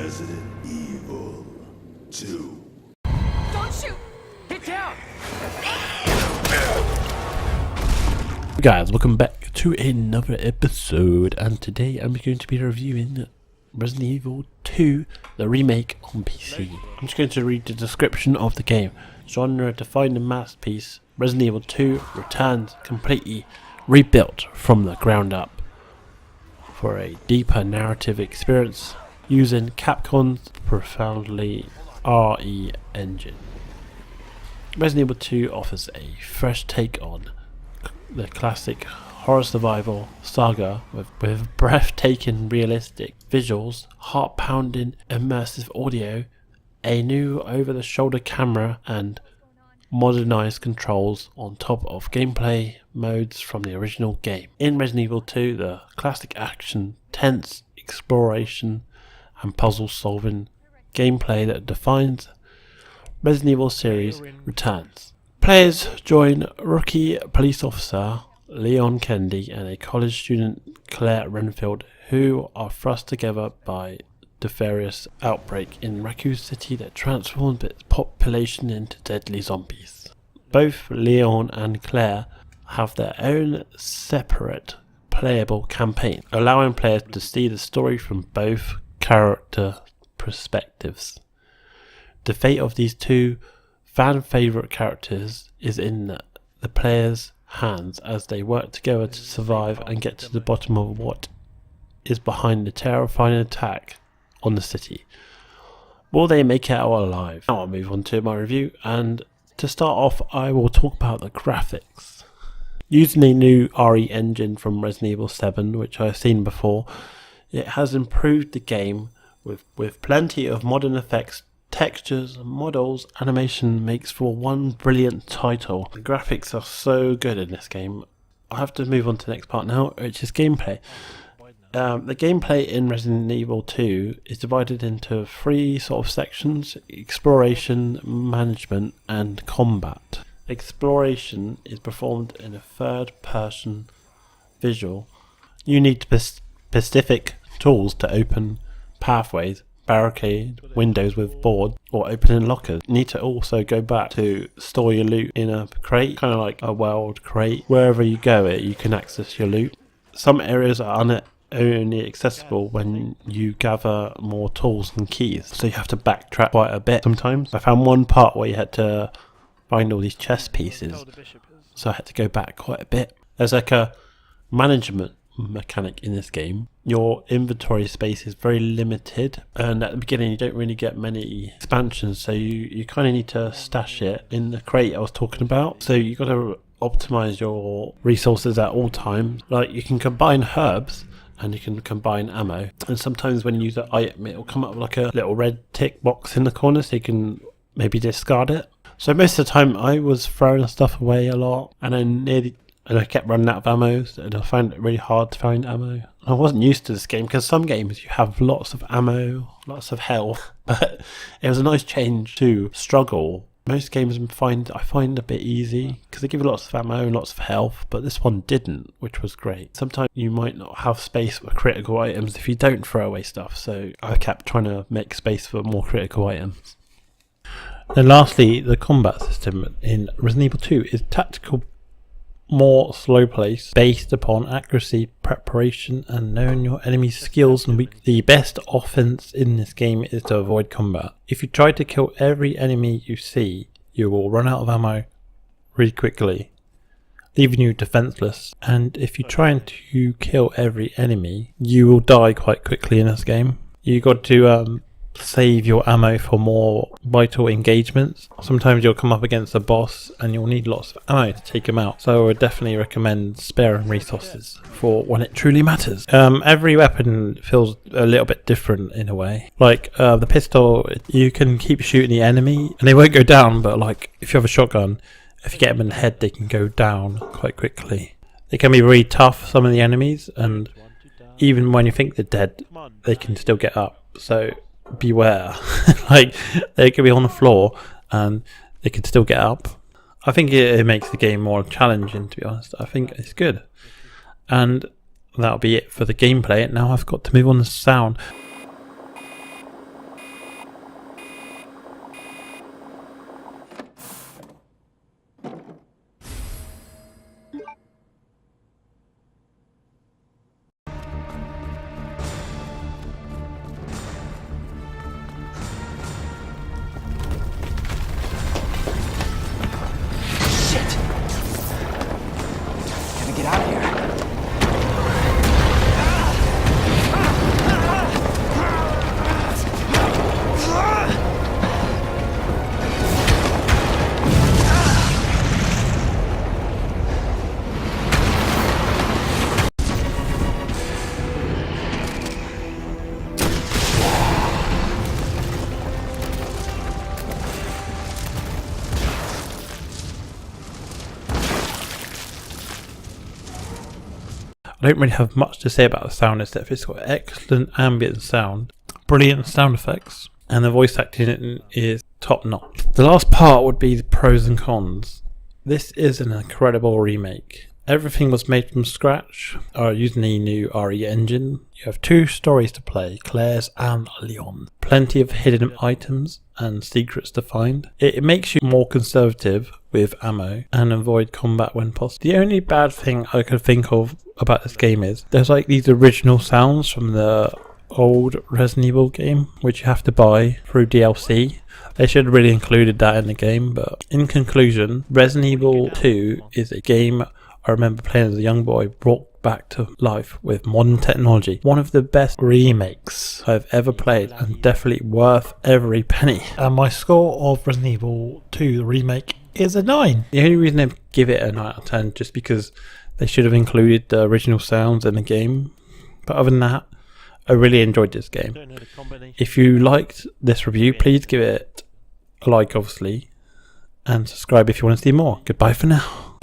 Resident Evil 2. Don't shoot! Get down! Guys, welcome back to another episode, and today I'm going to be reviewing Resident Evil 2, the remake on PC. I'm just going to read the description of the game. Genre-defining masterpiece, Resident Evil 2 returns completely rebuilt from the ground up for a deeper narrative experience using Capcom's profoundly RE engine. Resident Evil 2 offers a fresh take on the classic horror survival saga with breathtaking realistic visuals, heart-pounding immersive audio, a new over-the-shoulder camera and modernized controls on top of gameplay modes from the original game. In Resident Evil 2, the classic action, tense exploration and puzzle solving gameplay that defines Resident Evil series returns. Players join rookie police officer Leon Kennedy and a college student Claire Renfield, who are thrust together by the various outbreak in Raccoon City that transforms its population into deadly zombies. Both Leon and Claire have their own separate playable campaign, allowing players to see the story from both character perspectives. The fate of these two fan favourite characters is in the players' hands as they work together to survive and get to the bottom of what is behind the terrifying attack on the city. Will they make it out alive? Now I'll move on to my review, and to start off I will talk about the graphics. Using a new RE engine from Resident Evil 7, which I've seen before, it has improved the game with plenty of modern effects, textures, models, animation makes for one brilliant title. The graphics are so good in this game. I have to move on to the next part now, which is gameplay. The gameplay in Resident Evil 2 is divided into three sort of sections: exploration, management and combat. Exploration is performed in a third-person visual. You need specific tools to open pathways, barricade windows with boards, or opening lockers. You need to also go back to store your loot in a crate, kind of like a world crate. Wherever you go, you can access your loot. Some areas are only accessible when you gather more tools and keys, so you have to backtrack quite a bit sometimes. I found one part where you had to find all these chess pieces, so I had to go back quite a bit. There's like a management mechanic in this game. Your inventory space is very limited, and at the beginning you don't really get many expansions, so you kind of need to stash it in the crate I was talking about. So you got to optimize your resources at all times. Like, you can combine herbs and you can combine ammo, and sometimes when you use an item it will come up with like a little red tick box in the corner, so you can maybe discard it. So most of the time I was throwing stuff away a lot, and I kept running out of ammo, and I found it really hard to find ammo. I wasn't used to this game, because some games you have lots of ammo, lots of health, but it was a nice change to struggle. Most games I find a bit easy, because they give you lots of ammo and lots of health, but this one didn't, which was great. Sometimes you might not have space for critical items if you don't throw away stuff, so I kept trying to make space for more critical items. And lastly, the combat system in Resident Evil 2 is tactical, more slow pace, based upon accuracy, preparation and knowing your enemy's skills and weaknesses. The best offense in this game is to avoid combat. If you try to kill every enemy you see, you will run out of ammo really quickly, leaving you defenseless. And if you try to kill every enemy, you will die quite quickly in this game. You got to save your ammo for more vital engagements. Sometimes you'll come up against a boss and you'll need lots of ammo to take him out, so I would definitely recommend sparing resources for when it truly matters. Every weapon feels a little bit different in a way. Like the pistol, you can keep shooting the enemy and they won't go down, but like if you have a shotgun, if you get them in the head they can go down quite quickly. They can be really tough, some of the enemies, and even when you think they're dead they can still get up, so beware. Like, they could be on the floor and they could still get up. I think it makes the game more challenging, to be honest. I think it's good. And that'll be it for the gameplay. Now I've got to move on to sound. I don't really have much to say about the sound except it's got excellent ambient sound, brilliant sound effects, and the voice acting is top notch. The last part would be the pros and cons. This is an incredible remake. Everything was made from scratch, using the new RE engine. You have 2 stories to play, Claire's and Leon. Plenty of hidden items and secrets to find. It makes you more conservative with ammo and avoid combat when possible. The only bad thing I could think of about this game is there's like these original sounds from the old Resident Evil game, which you have to buy through DLC. They should have really included that in the game, but in conclusion, Resident Evil 2 is a game I remember playing as a young boy, brought back to life with modern technology. One of the best remakes I've ever played and definitely worth every penny. And my score of Resident Evil 2, the remake, is a 9. The only reason I give it a 9 out of 10 just because they should have included the original sounds in the game. But other than that, I really enjoyed this game. If you liked this review, please give it a like, obviously, and subscribe if you want to see more. Goodbye for now.